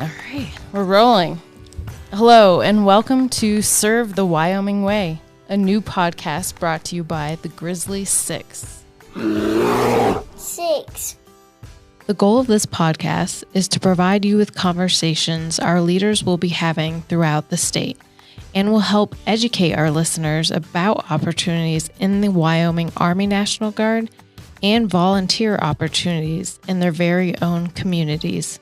All right, we're rolling. Hello, and welcome to Serve the Wyoming Way, a new podcast brought to you by the Grizzly Six. The goal of this podcast is to provide you with conversations our leaders will be having throughout the state and will help educate our listeners about opportunities in the Wyoming Army National Guard and volunteer opportunities in their very own communities.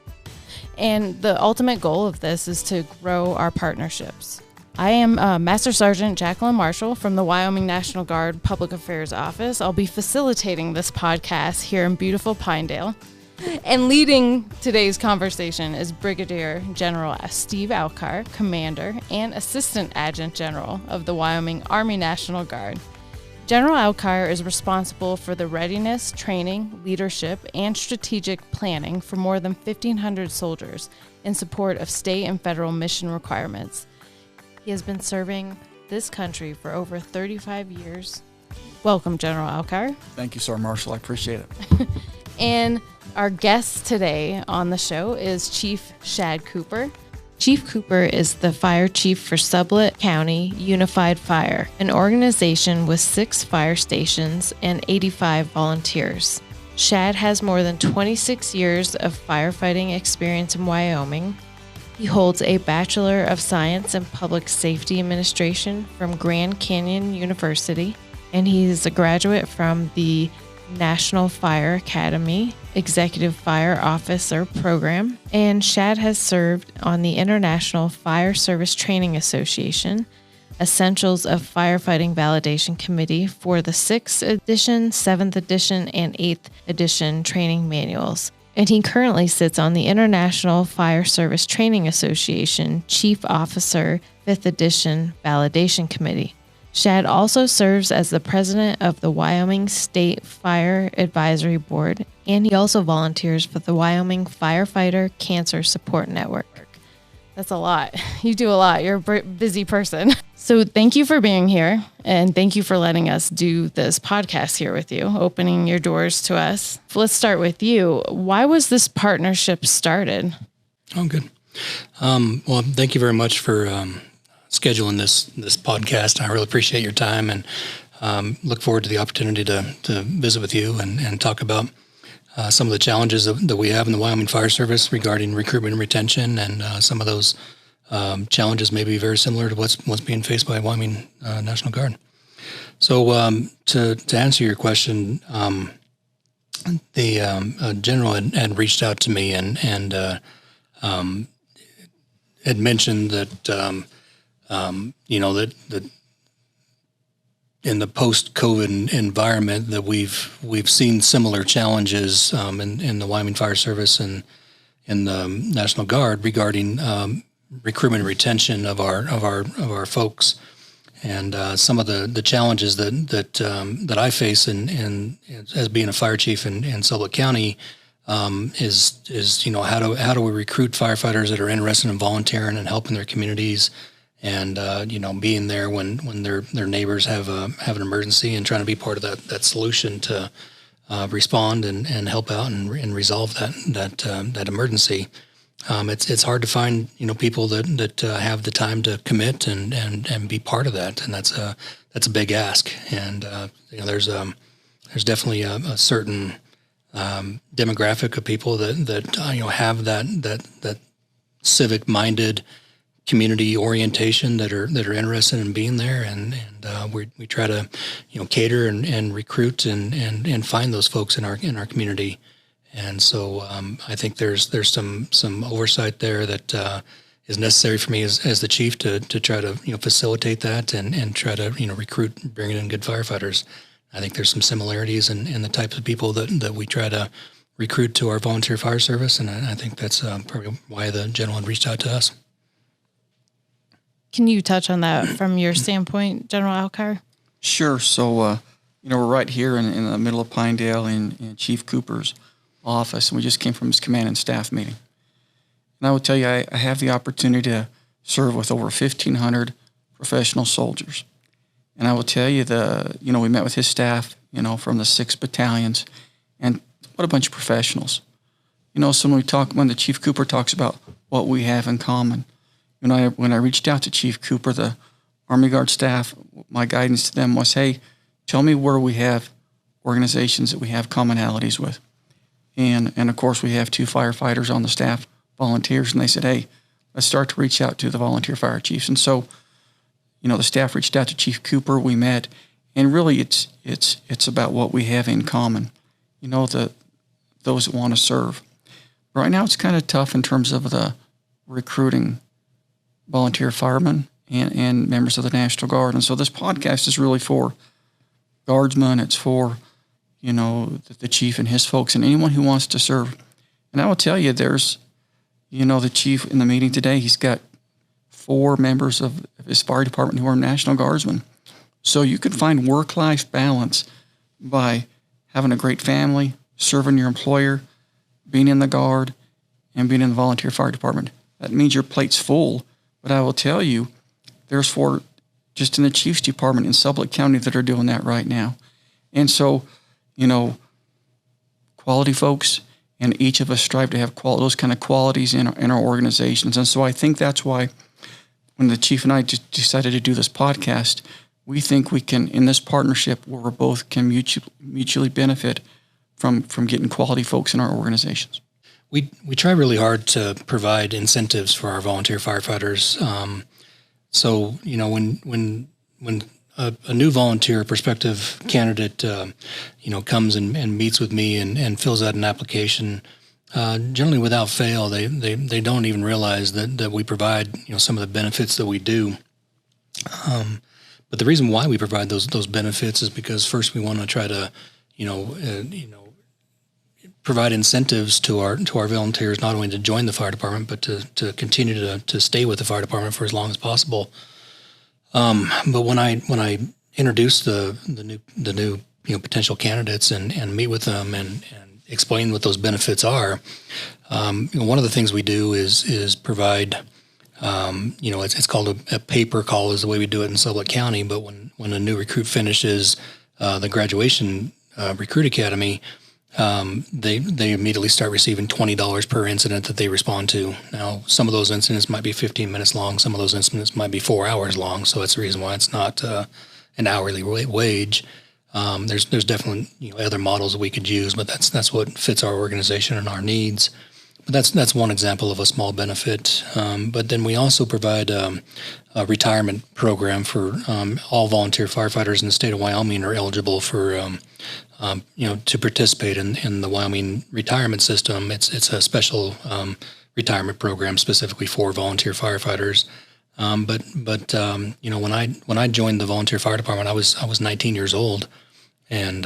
And the ultimate goal of this is to grow our partnerships. I am Master Sergeant Jacqueline Marshall from the Wyoming National Guard Public Affairs Office. I'll be facilitating this podcast here in beautiful Pinedale. And leading today's conversation is Brigadier General Steve Alkire, Commander and Assistant Adjutant General of the Wyoming Army National Guard. General Alkire is responsible for the readiness, training, leadership, and strategic planning for more than 1,500 soldiers in support of state and federal mission requirements. He has been serving this country for over 35 years. Welcome, General Alkire. Thank you, Sir Marshall. I appreciate it. And our guest today on the show is Chief Shad Cooper. Chief Cooper is the fire chief for Sublette County Unified Fire, an organization with 6 fire stations and 85 volunteers. Shad has more than 26 years of firefighting experience in Wyoming. He holds a Bachelor of Science in Public Safety Administration from Grand Canyon University, and he is a graduate from the National Fire Academy Executive Fire Officer Program, and Shad has served on the International Fire Service Training Association Essentials of Firefighting Validation Committee for the 6th edition, 7th edition, and 8th edition training manuals. And he currently sits on the International Fire Service Training Association Chief Officer 5th edition Validation Committee. Shad also serves as the president of the Wyoming State Fire Advisory Board, and he also volunteers for the Wyoming Firefighter Cancer Support Network. That's a lot. You do a lot. You're a busy person. So thank you for being here, and thank you for letting us do this podcast here with you, opening your doors to us. Let's start with you. Why was this partnership started? Oh, good. Well, thank you very much for scheduling this podcast. I really appreciate your time and look forward to the opportunity to visit with you and talk about some of the challenges that we have in the Wyoming Fire Service regarding recruitment and retention, and some of those challenges may be very similar to what's being faced by Wyoming National Guard. So to answer your question, the general had reached out to me and had mentioned that that in the post-COVID environment that we've seen similar challenges in the Wyoming Fire Service and in the National Guard regarding recruitment and retention of our folks, and some of the challenges that I face in as being a fire chief in Sublette County is how do we recruit firefighters that are interested in volunteering and helping their communities, and being there when their neighbors have an emergency and trying to be part of that solution to respond and help out and resolve that emergency. It's hard to find people that have the time to commit and be part of that, and that's a big ask. And there's definitely a certain demographic of people that have that civic minded community orientation that are interested in being there, and we try to cater and recruit and find those folks in our community. And so I think there's some oversight there that is necessary for me as the chief to try to facilitate that and try to recruit, bring in good firefighters. I think there's some similarities in the types of people that we try to recruit to our volunteer fire service, and I think that's probably why the general had reached out to us. Can you touch on that from your standpoint, General Alkire? Sure. So, we're right here in the middle of Pinedale in Chief Cooper's office, and we just came from his command and staff meeting. And I will tell you, I have the opportunity to serve with over 1,500 professional soldiers. And I will tell you, we met with his staff, from the 6 battalions, and what a bunch of professionals. So when the Chief Cooper talks about what we have in common. When I reached out to Chief Cooper, the Army Guard staff, my guidance to them was, hey, tell me where we have organizations that we have commonalities with. And of course, we have 2 firefighters on the staff, volunteers, and they said, hey, let's start to reach out to the volunteer fire chiefs. And so, the staff reached out to Chief Cooper, we met, and really it's about what we have in common, those that want to serve. Right now, it's kind of tough in terms of the recruiting volunteer firemen and members of the National Guard. And so this podcast is really for guardsmen. It's for, the chief and his folks and anyone who wants to serve. And I will tell you, there's, the chief in the meeting today, he's got 4 members of his fire department who are National Guardsmen. So you can find work-life balance by having a great family, serving your employer, being in the Guard, and being in the volunteer fire department. That means your plate's full. But I will tell you, there's 4 just in the Chief's Department in Sublette County that are doing that right now. And so, quality folks, and each of us strive to have those kind of qualities in our organizations. And so I think that's why when the chief and I just decided to do this podcast, we think we can, in this partnership where we both can mutually benefit from getting quality folks in our organizations. We try really hard to provide incentives for our volunteer firefighters. So when a new volunteer, prospective candidate, comes and meets with me and fills out an application, generally without fail, they don't even realize that we provide some of the benefits that we do. But the reason why we provide those benefits is because first we want to try to provide incentives to our volunteers not only to join the fire department but to continue to stay with the fire department for as long as possible. But when I introduce the new potential candidates and meet with them and explain what those benefits are, one of the things we do is provide it's called a paper call is the way we do it in Sublette County. But when a new recruit finishes the graduation recruit academy, they immediately start receiving $20 per incident that they respond to. Now, some of those incidents might be 15 minutes long. Some of those incidents might be 4 hours long. So that's the reason why it's not an hourly wage. There's definitely other models that we could use, but that's what fits our organization and our needs. But that's one example of a small benefit. But then we also provide a retirement program for all volunteer firefighters in the state of Wyoming are eligible for to participate in the Wyoming retirement system. It's a special retirement program specifically for volunteer firefighters. But when I joined the volunteer fire department, I was 19 years old, and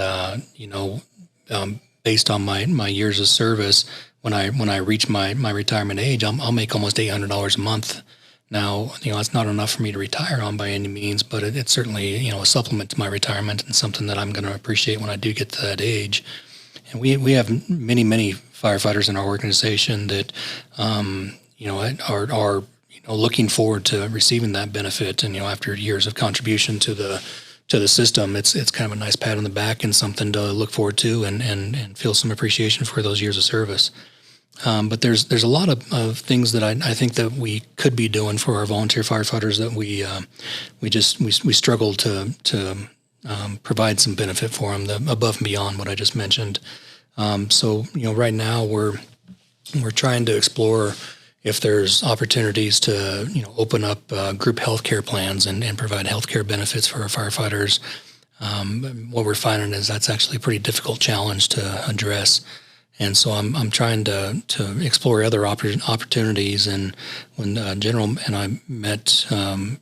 based on my years of service, when I reach my retirement age, I'll make almost $800 a month. Now, it's not enough for me to retire on by any means, but it's certainly, a supplement to my retirement and something that I'm going to appreciate when I do get to that age. And we have many firefighters in our organization that, are looking forward to receiving that benefit. And, after years of contribution to the system, it's kind of a nice pat on the back and something to look forward to and feel some appreciation for those years of service. But there's a lot of things that I think that we could be doing for our volunteer firefighters that we struggle to provide some benefit for them above and beyond what I just mentioned. So right now we're trying to explore if there's opportunities to open up group healthcare plans and provide healthcare benefits for our firefighters. What we're finding is that's actually a pretty difficult challenge to address. And so I'm trying to explore other opportunities. And when General and I met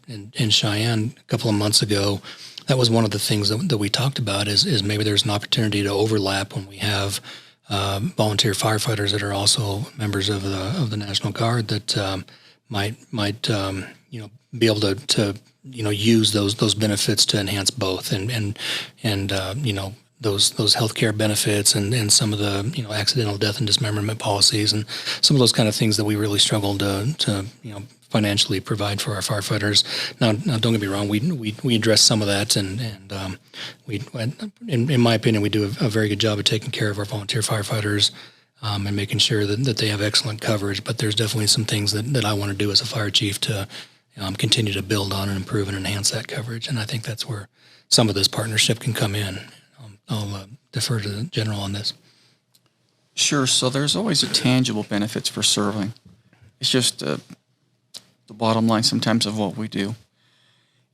in Cheyenne a couple of months ago, that was one of the things that we talked about is maybe there's an opportunity to overlap when we have volunteer firefighters that are also members of the National Guard that might be able to use those benefits to enhance both and those healthcare benefits and some of the accidental death and dismemberment policies and some of those kind of things that we really struggle to financially provide for our firefighters. Now don't get me wrong, we address some of that and we in my opinion we do a very good job of taking care of our volunteer firefighters. and making sure that they have excellent coverage. But there's definitely some things that I want to do as a fire chief to continue to build on and improve and enhance that coverage. And I think that's where some of this partnership can come in. I'll defer to the general on this. Sure. So there's always a tangible benefits for serving. It's just the bottom line sometimes of what we do.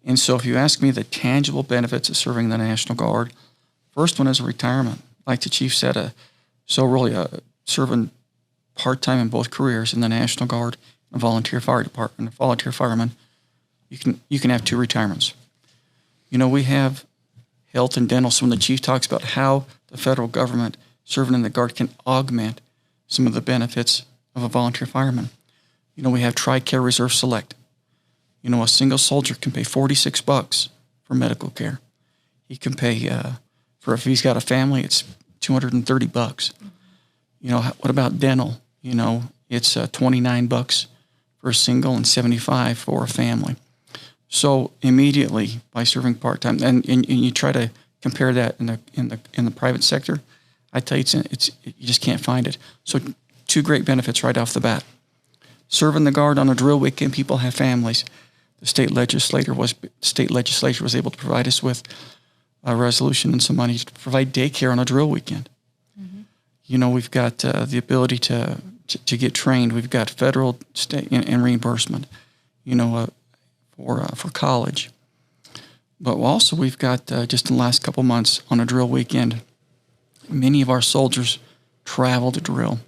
And so if you ask me the tangible benefits of serving in the National Guard, first one is retirement. Like the chief said, serving part-time in both careers in the National Guard and volunteer fire department, volunteer fireman, you can have 2 retirements. We have health and dental. So when the chief talks about how the federal government serving in the Guard can augment some of the benefits of a volunteer fireman. We have TRICARE Reserve Select. A single soldier can pay $46 for medical care. He can pay if he's got a family, it's $230. What about dental? It's $29 for a single and $75 for a family. So immediately by serving part-time, and you try to compare that in the private sector, I tell you, you just can't find it. So 2 great benefits right off the bat. Serving the Guard on a drill weekend, people have families. The state legislature was able to provide us with a resolution and some money to provide daycare on a drill weekend. Mm-hmm. We've got the ability to get trained. We've got federal, state, and reimbursement. For college. But also we've got just in the last couple months on a drill weekend, many of our soldiers travel to drill.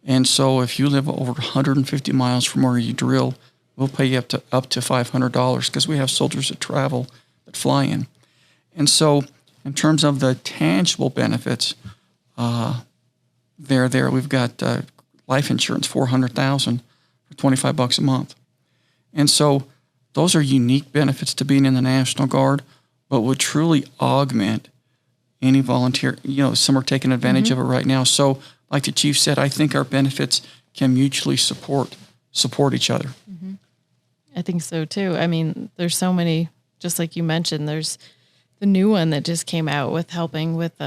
And so if you live over 150 miles from where you drill, we'll pay you up to $500 because we have soldiers that travel, that fly in. And so in terms of the tangible benefits, we've got life insurance, $400,000 for $25 a month. And so those are unique benefits to being in the National Guard, but would truly augment any volunteer. Some are taking advantage of it right now. So like the chief said, I think our benefits can mutually support each other. Mm-hmm. I think so too. I mean, there's so many, just like you mentioned, there's the new one that just came out with helping with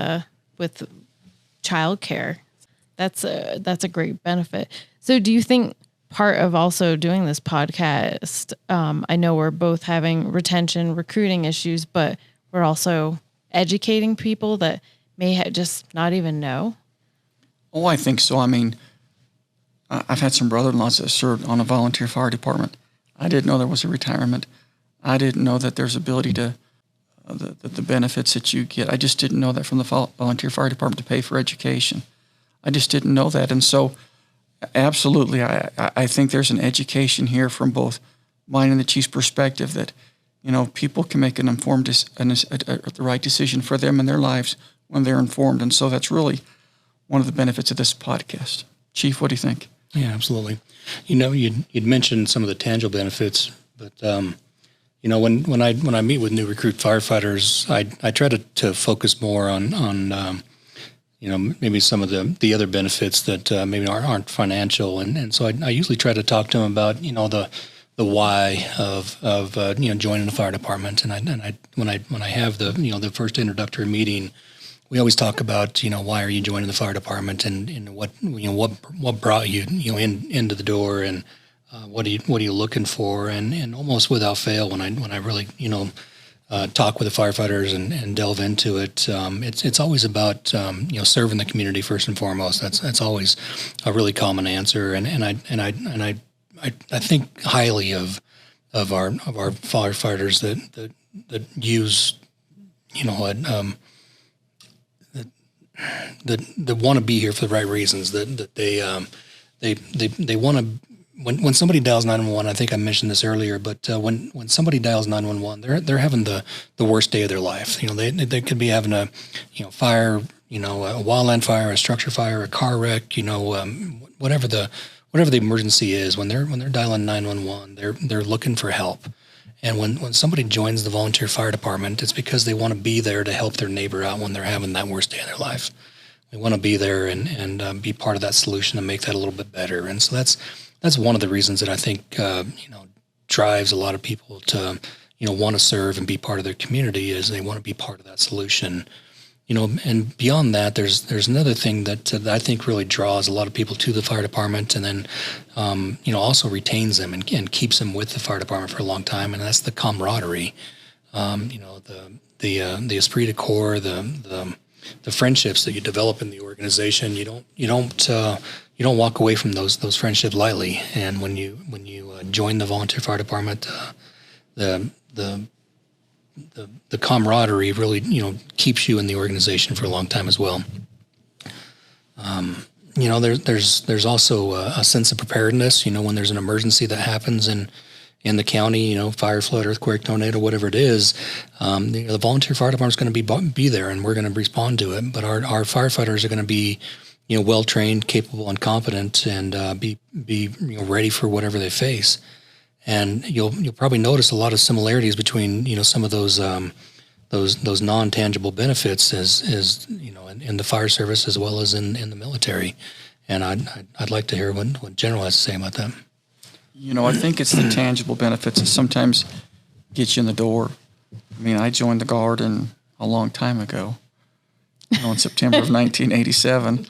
childcare. That's a great benefit. So do you think part of also doing this podcast, I know we're both having retention, recruiting issues, but we're also educating people that may just not even know? Oh, I think so. I mean, I've had some brother-in-laws that served on a volunteer fire department. I didn't know there was a retirement. I didn't know that there's ability to, the benefits that you get. I just didn't know that from the volunteer fire department to pay for education. I just didn't know that. And so absolutely, I think there's an education here from both mine and the chief's perspective that, people can make an informed, the right decision for them in their lives when they're informed. And so that's really one of the benefits of this podcast. Chief, what do you think? Yeah, absolutely. You'd mentioned some of the tangible benefits, but when I meet with new recruit firefighters, I try to focus more on maybe some of the other benefits that maybe aren't financial, and so I usually try to talk to them about the why of joining the fire department, and when I have the first introductory meeting, we always talk about why are you joining the fire department, and what brought you into the door, and what are you looking for, and almost without fail when I really talk with the firefighters and delve into it. It's always about serving the community first and foremost. That's always a really common answer, and I think highly of our firefighters that use that want to be here for the right reasons. That they want to. When somebody dials 911, I think I mentioned this earlier, but when somebody dials 911, they're having the worst day of their life. They could be having a fire, a wildland fire, a structure fire, a car wreck, whatever the emergency is. When they're dialing 911, they're looking for help. And when somebody joins the volunteer fire department, it's because they want to be there to help their neighbor out when they're having that worst day of their life. They want to be there and be part of that solution and make that a little bit better. And so that's one of the reasons that I think drives a lot of people to want to serve and be part of their community is they want to be part of that solution. and beyond that, there's another thing that I think really draws a lot of people to the fire department, and then also retains them and keeps them with the fire department for a long time, and that's the camaraderie. The esprit de corps, the friendships that you develop in the organization. You don't walk away from those friendships lightly. And when you join the volunteer fire department, the camaraderie really keeps you in the organization for a long time as well. There's also a sense of preparedness. When there's an emergency that happens in the county, fire, flood, earthquake, tornado, whatever it is, the volunteer fire department is going to be there, and we're going to respond to it. But our firefighters are going to be well trained, capable, and competent, and be ready for whatever they face. And you'll probably notice a lot of similarities between some of those non-tangible benefits as in the fire service as well as in the military. And I'd like to hear what General has to say about that. I think it's the tangible benefits that sometimes get you in the door. I mean, I joined the Guard a long time ago, in September of 1987,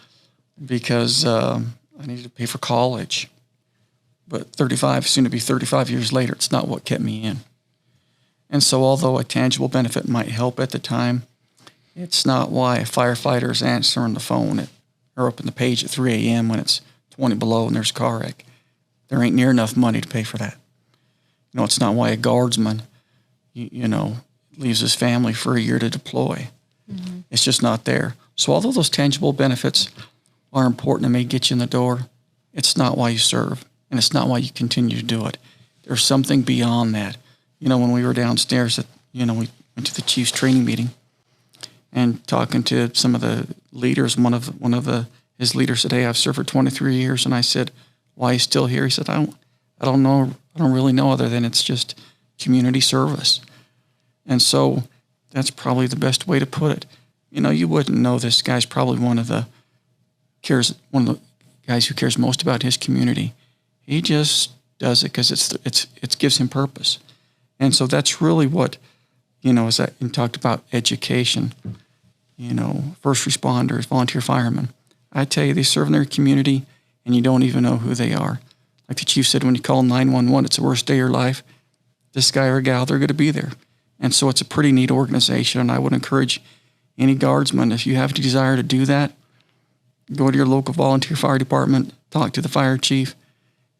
because I needed to pay for college. But soon to be 35 years later, it's not what kept me in. And so although a tangible benefit might help at the time, it's not why a firefighter is answering the phone or open the page at 3 a.m. when it's 20 below and there's a car wreck. There ain't near enough money to pay for that. It's not why a guardsman, leaves his family for a year to deploy. Mm-hmm. It's just not there. So although those tangible benefits are important and may get you in the door, it's not why you serve, and it's not why you continue to do it. There's something beyond that. When we were downstairs, we went to the chief's training meeting and talking to some of the leaders. One of his leaders said, "Hey, I've served for 23 years," and I said, "Why are you still here?" He said, I don't know. I don't really know other than it's just community service." And so that's probably the best way to put it. You wouldn't know this guy's probably one of the guys who cares most about his community. He just does it because it gives him purpose. And so that's really what, as I talked about education, first responders, volunteer firemen. I tell you, they serve in their community and you don't even know who they are. Like the chief said, when you call 911, it's the worst day of your life. This guy or gal, they're going to be there. And so it's a pretty neat organization. And I would encourage any guardsman, if you have a desire to do that, go to your local volunteer fire department, talk to the fire chief,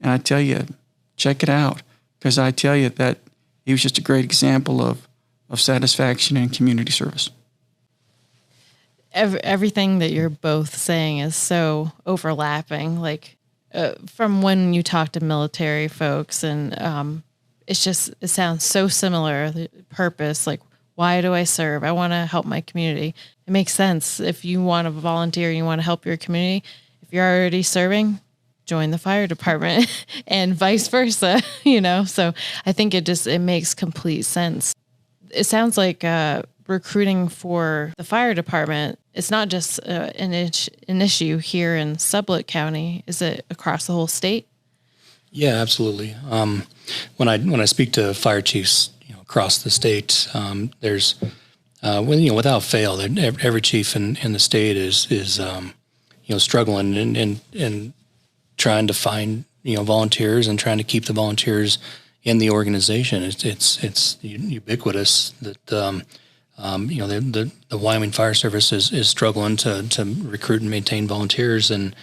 and I tell you, check it out. Because I tell you that he was just a great example of satisfaction and community service. Everything that you're both saying is so overlapping. Like from when you talk to military folks, and it sounds so similar. The purpose, like, why do I serve? I want to help my community. It makes sense. If you want to volunteer, you want to help your community. If you're already serving, join the fire department, and vice versa. So I think it makes complete sense. It sounds like recruiting for the fire department, it's not just an issue here in Sublette County. Is it across the whole state? Yeah, absolutely. When I speak to fire chiefs, across the state, there's without fail, every chief in the state is struggling and trying to find volunteers and trying to keep the volunteers in the organization. It's ubiquitous that the Wyoming Fire Service is struggling to recruit and maintain volunteers, and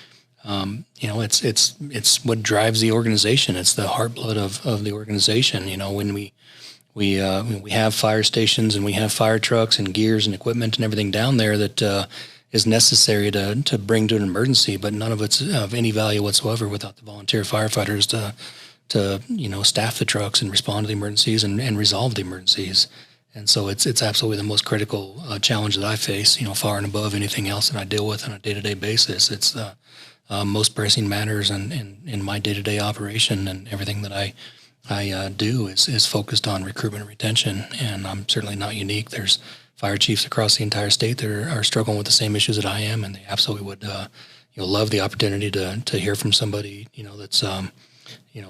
it's what drives the organization. It's the heartblood of the organization. When we have fire stations and we have fire trucks and gears and equipment and everything down there that is necessary to bring to an emergency, but none of it's of any value whatsoever without the volunteer firefighters to staff the trucks and respond to the emergencies and resolve the emergencies. And so it's absolutely the most critical challenge that I face, far and above anything else that I deal with on a day-to-day basis. It's the most pressing matters in my day-to-day operation, and everything that I do is focused on recruitment and retention. And I'm certainly not unique. There's fire chiefs across the entire state that are struggling with the same issues that I am, and they absolutely would love the opportunity to hear from somebody that's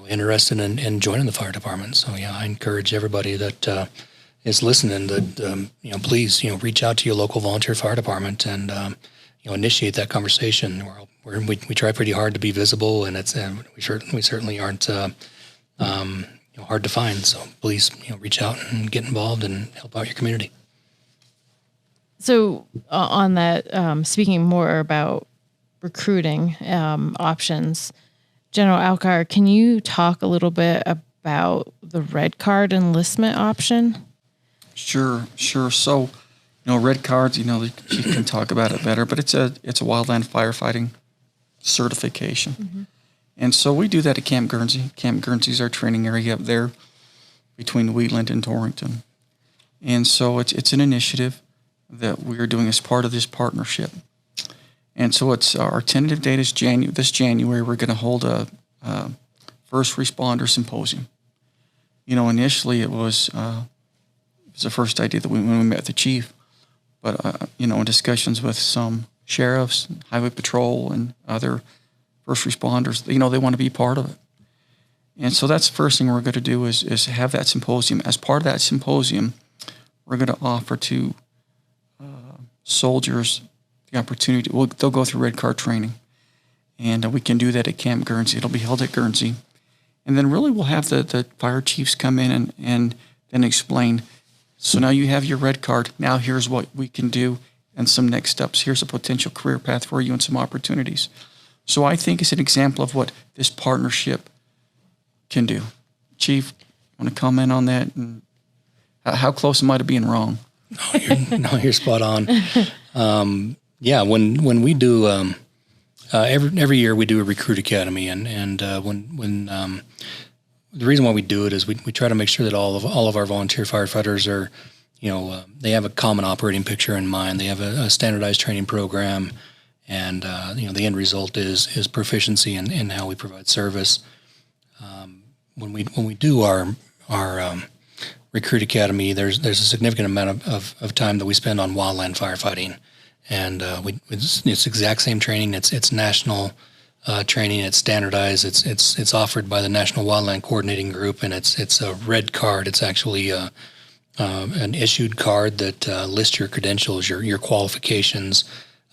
interested in joining the fire department. So yeah, I encourage everybody that is listening, that please reach out to your local volunteer fire department and initiate that conversation. We try pretty hard to be visible, and we certainly aren't hard to find. So please reach out and get involved and help out your community. So on that, speaking more about recruiting options, General Alkire, can you talk a little bit about the red card enlistment option? Sure. So, red cards, the chief can talk about it better, but it's a wildland firefighting certification. Mm-hmm. And so we do that at Camp Guernsey. Camp Guernsey is our training area up there between Wheatland and Torrington. And so it's an initiative that we are doing as part of this partnership. And so it's our tentative date is this January. We're going to hold a first responder symposium. Initially it was the first idea that when we met the chief, but in discussions with some sheriffs, highway patrol, and other first responders, they want to be part of it. And so that's the first thing we're going to do is have that symposium. As part of that symposium, we're going to offer to soldiers the opportunity. They'll go through red card training, and we can do that at Camp Guernsey. It'll be held at Guernsey, and then really we'll have the fire chiefs come in and then explain. So now you have your red card. Now here's what we can do and some next steps. Here's a potential career path for you and some opportunities. So I think it's an example of what this partnership can do. Chief, want to comment on that? And how close am I to being wrong? You're spot on. When we do every year we do a recruit academy, and when the reason why we do it is we try to make sure that all of our volunteer firefighters are, they have a common operating picture in mind. They have a standardized training program, and the end result is proficiency in how we provide service. When we do our recruit academy, there's a significant amount of time that we spend on wildland firefighting, and it's the exact same training. It's national training. It's standardized. It's offered by the National Wildland Coordinating Group, and it's a red card. It's actually an issued card that lists your credentials, your qualifications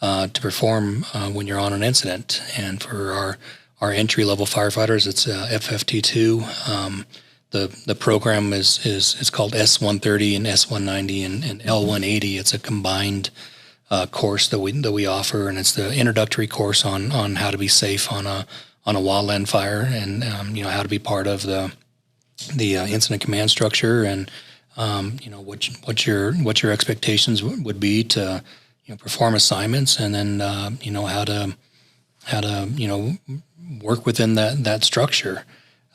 to perform when you're on an incident. And for our entry level firefighters, it's FFT2. The program is called S130 and S190 and L180. It's a combined course that we offer, and it's the introductory course on how to be safe on a wildland fire, and how to be part of the incident command structure, and what your expectations would be to perform assignments, and then how to work within that structure.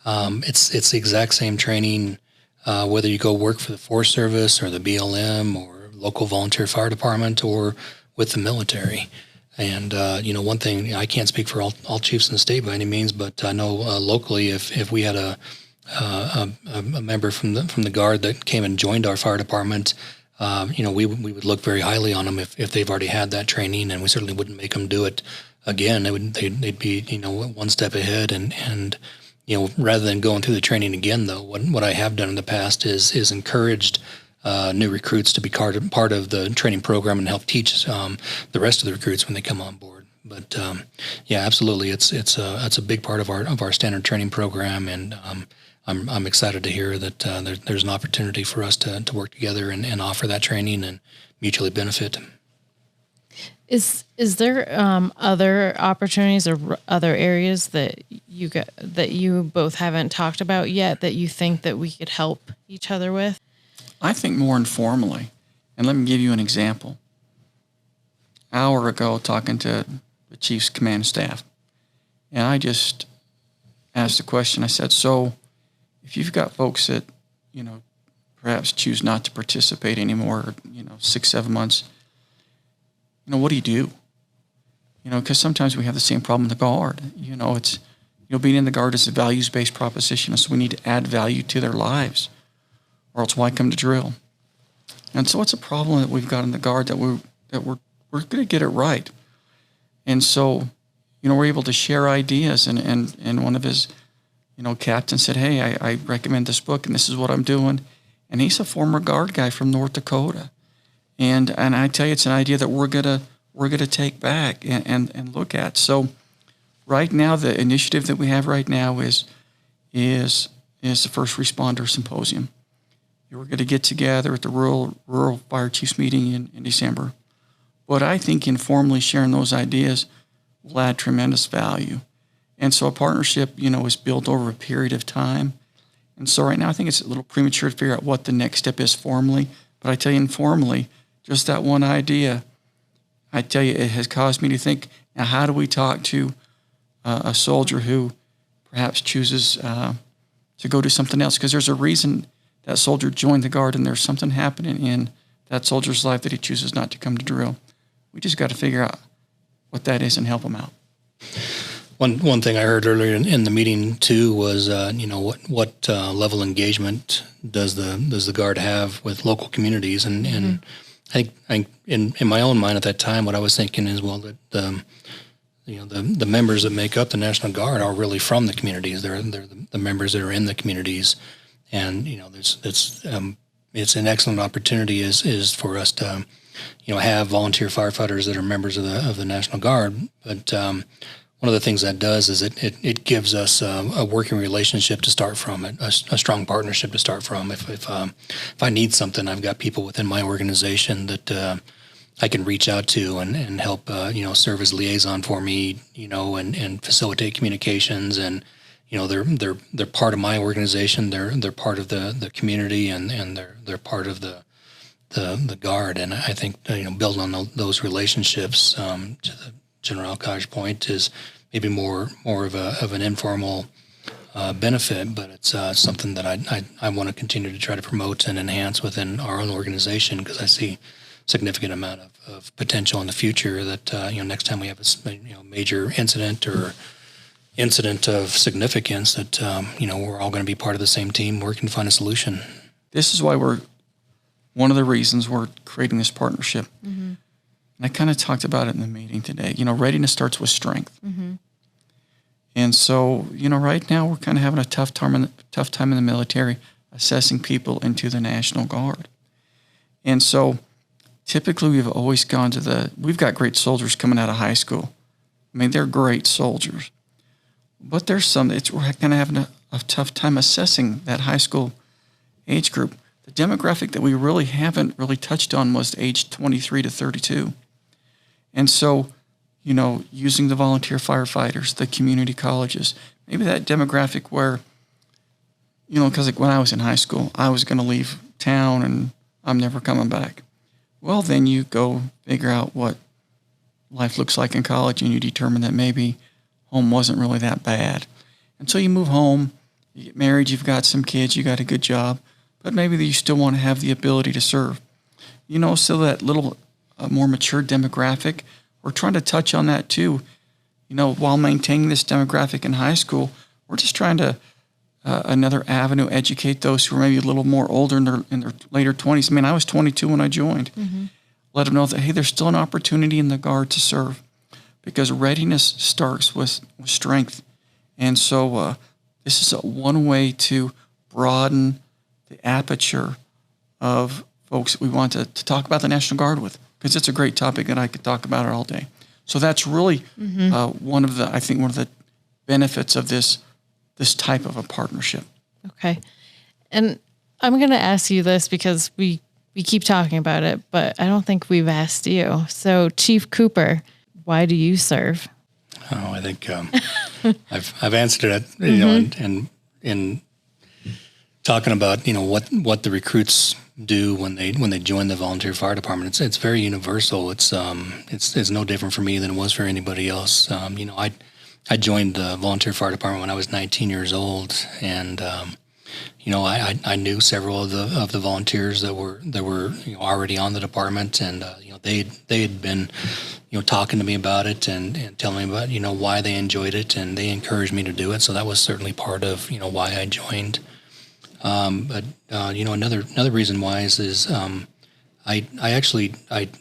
It's the exact same training whether you go work for the Forest Service or the BLM or local volunteer fire department or with the military. And one thing, I can't speak for all chiefs in the state by any means, but I know locally, if we had a member from the Guard that came and joined our fire department, we would look very highly on them if they've already had that training, and we certainly wouldn't make them do it again. They'd be one step ahead, and rather than going through the training again, though, what I have done in the past is encouraged new recruits to be part of the training program and help teach the rest of the recruits when they come on board. But absolutely, it's a big part of our standard training program, and I'm excited to hear that there's an opportunity for us to work together and offer that training and mutually benefit. Is there other opportunities or other areas that you both haven't talked about yet that you think that we could help each other with? I think more informally, and let me give you an example. An hour ago, talking to the chief's command staff, and I just asked the question. I said, so if you've got folks that, perhaps choose not to participate anymore, 6-7 months, what do you do? Because sometimes we have the same problem in the Guard. It's, being in the Guard is a values-based proposition, so we need to add value to their lives, or else why come to drill? And so it's a problem that we've got in the Guard that we're going to get it right. And so, we're able to share ideas, and one of his, captains said, hey, I recommend this book, and this is what I'm doing. and he's a former Guard guy from North Dakota. And I tell you, it's an idea that we're gonna take back and look at. So right now, the initiative that we have right now is the First Responder Symposium. We're going to get together at the Rural Fire Chiefs meeting in December. But I think informally sharing those ideas will add tremendous value. And so a partnership, is built over a period of time. And so right now I think it's a little premature to figure out what the next step is formally. But I tell you informally, just that one idea, I tell you, it has caused me to think, now how do we talk to a soldier who perhaps chooses to go do something else? Because there's a reason that soldier joined the Guard, and there's something happening in that soldier's life that he chooses not to come to drill. We just got to figure out what that is and help him out. One thing I heard earlier in the meeting too was, what level of engagement does the Guard have with local communities? And I think in my own mind at that time, what I was thinking is, well, that the members that make up the National Guard are really from the communities. They're the members that are in the communities. And it's an excellent opportunity is for us to have volunteer firefighters that are members of the National Guard. But one of the things that does is it gives us a working relationship to start from, a strong partnership to start from. If I need something, I've got people within my organization that I can reach out to and help serve as liaison for me, and facilitate communications. And they're part of my organization. They're part of the community, and they're part of the Guard. And I think building on those relationships, to the General Alkire's point, is maybe more of an informal benefit, but it's something that I want to continue to try to promote and enhance within our own organization, because I see significant amount of potential in the future that next time we have a major incident or incident of significance, that we're all going to be part of the same team working to find a solution. This is why one of the reasons we're creating this partnership. Mm-hmm. And I kind of talked about it in the meeting today. Readiness starts with strength. Mm-hmm. And so, right now we're kind of having a tough time in the military assessing people into the National Guard. And so typically we've always gone we've got great soldiers coming out of high school. I mean, they're great soldiers. But there's we're kind of having a tough time assessing that high school age group. The demographic that we really haven't really touched on was age 23 to 32. And so, using the volunteer firefighters, the community colleges, maybe that demographic where, because when I was in high school, I was going to leave town and I'm never coming back. Well, then you go figure out what life looks like in college, and you determine that maybe home wasn't really that bad. And so you move home, you get married, you've got some kids, you got a good job, but maybe you still want to have the ability to serve. So that little more mature demographic, we're trying to touch on that too. While maintaining this demographic in high school, we're just trying to, another avenue, educate those who are maybe a little more older in their later 20s. I mean, I was 22 when I joined. Mm-hmm. Let them know that, hey, there's still an opportunity in the Guard to serve, because readiness starts with strength. And so this is one way to broaden the aperture of folks that we want to talk about the National Guard with, because it's a great topic and I could talk about it all day. So that's really one of the benefits of this type of a partnership. Okay. And I'm going to ask you this because we keep talking about it, but I don't think we've asked you. So Chief Cooper, why do you serve? Oh, I think I've answered it, and in talking about what the recruits do when they join the volunteer fire department. It's very universal. It's no different for me than it was for anybody else. I joined the volunteer fire department when I was 19 years old, and I knew several of the volunteers that were already on the department, and they had been talking to me about it and telling me about why they enjoyed it, and they encouraged me to do it. So that was certainly part of why I joined. But another reason why is I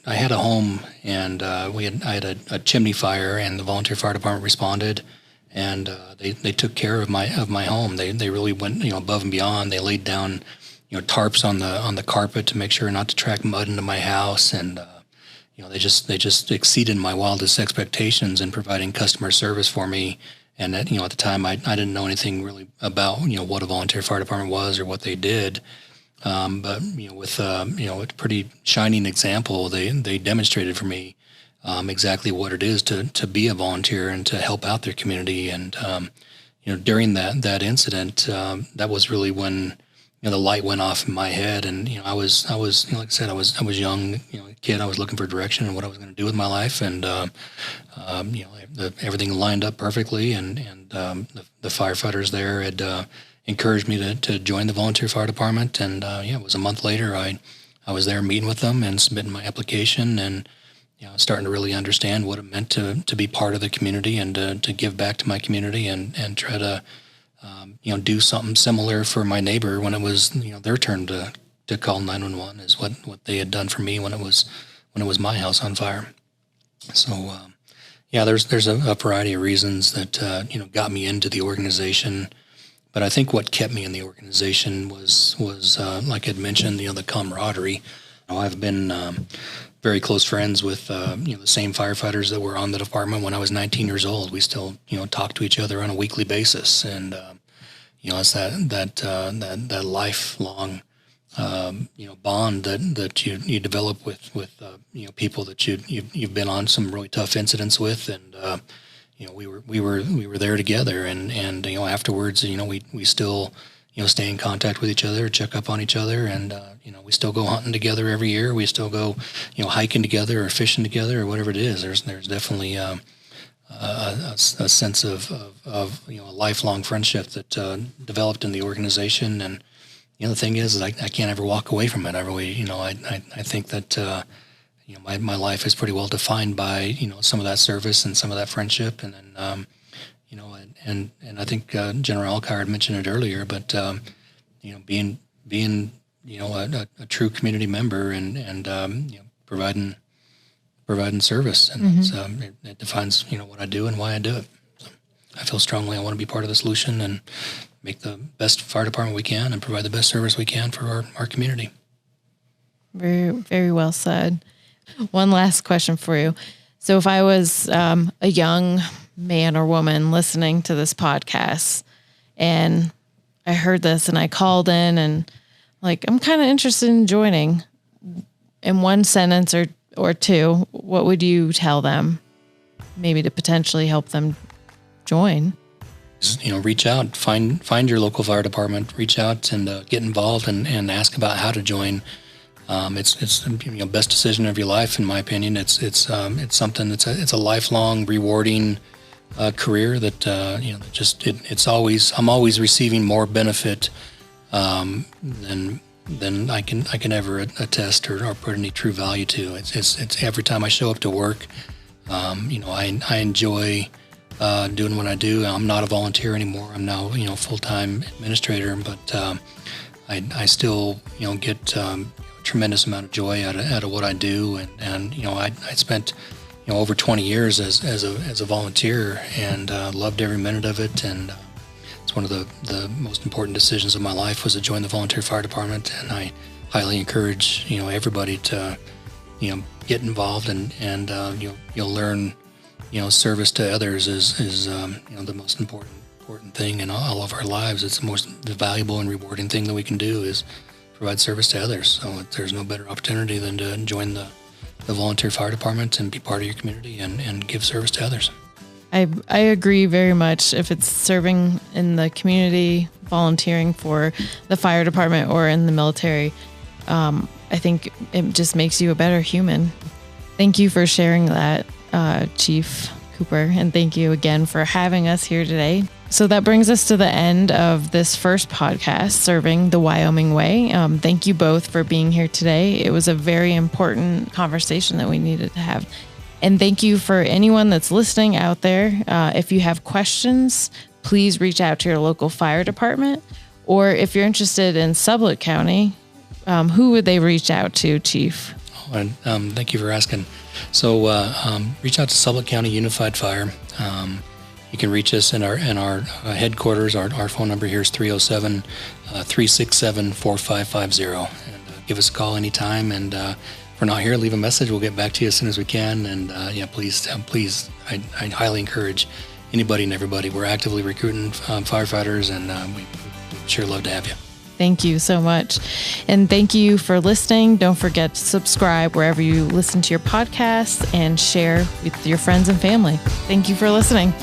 had a home, and I had a chimney fire, and the volunteer fire department responded, and they took care of my home. They really went above and beyond. They laid down tarps on the carpet to make sure not to track mud into my house, and they just exceeded my wildest expectations in providing customer service for me. And at the time, I didn't know anything really about what a volunteer fire department was or what they did. But with a pretty shining example, they demonstrated for me exactly what it is to be a volunteer and to help out their community. And during that incident, that was really when the light went off in my head. And I was like I said, I was young, kid. I was looking for direction and what I was going to do with my life. And everything lined up perfectly. And the firefighters there had encouraged me to join the volunteer fire department. And it was a month later. I was there meeting with them and submitting my application, and starting to really understand what it meant to be part of the community and to give back to my community and try to do something similar for my neighbor when it was their turn to call 911, is what they had done for me when it was my house on fire. So there's a variety of reasons that got me into the organization. But I think what kept me in the organization was like I'd mentioned, the camaraderie. I've been very close friends with the same firefighters that were on the department when I was 19 years old. We still talk to each other on a weekly basis, and it's that lifelong bond that you develop with people that you've been on some really tough incidents with, and we were there together, and afterwards we still stay in contact with each other, check up on each other, and we still go hunting together every year. We still go hiking together or fishing together or whatever it is. There's definitely a sense of a lifelong friendship that developed in the organization. And the thing is I can't ever walk away from it. I really I think that my life is pretty well defined by some of that service and some of that friendship, and then and I think General Alkire had mentioned it earlier, but being a true community member and providing service, and it defines what I do and why I do it. So I feel strongly I want to be part of the solution and make the best fire department we can and provide the best service we can for our community. Very, very well said. One last question for you. So if I was a young man or woman listening to this podcast and I heard this and I called in and I'm kind of interested in joining, in one sentence or two, what would you tell them maybe to potentially help them join? Reach out, find your local fire department, reach out and get involved and ask about how to join. It's best decision of your life, in my opinion. It's something. It's a lifelong, rewarding career that I'm always receiving more benefit than I can ever attest or put any true value to. It's every time I show up to work, I enjoy doing what I do. I'm not a volunteer anymore. I'm now full-time administrator, but I still get tremendous amount of joy out of what I do, and I spent over 20 years as a volunteer and loved every minute of it, and it's one of the most important decisions of my life was to join the volunteer fire department, and I highly encourage everybody to get involved and you'll learn service to others is the most important thing in all of our lives. It's the most valuable and rewarding thing that we can do is provide service to others. So there's no better opportunity than to join the volunteer fire department and be part of your community and give service to others. I agree very much. If it's serving in the community, volunteering for the fire department or in the military, I think it just makes you a better human. Thank you for sharing that, Chief Cooper, and thank you again for having us here today. So that brings us to the end of this first podcast, Serving the Wyoming Way. Thank you both for being here today. It was a very important conversation that we needed to have. And thank you for anyone that's listening out there. If you have questions, please reach out to your local fire department. Or if you're interested in Sublette County, who would they reach out to, Chief? Thank you for asking. So reach out to Sublette County Unified Fire. You can reach us in our headquarters. Our phone number here is 307-367-4550. And give us a call anytime. And if we're not here, leave a message. We'll get back to you as soon as we can. And please, I highly encourage anybody and everybody. We're actively recruiting firefighters, and we sure love to have you. Thank you so much. And thank you for listening. Don't forget to subscribe wherever you listen to your podcasts and share with your friends and family. Thank you for listening.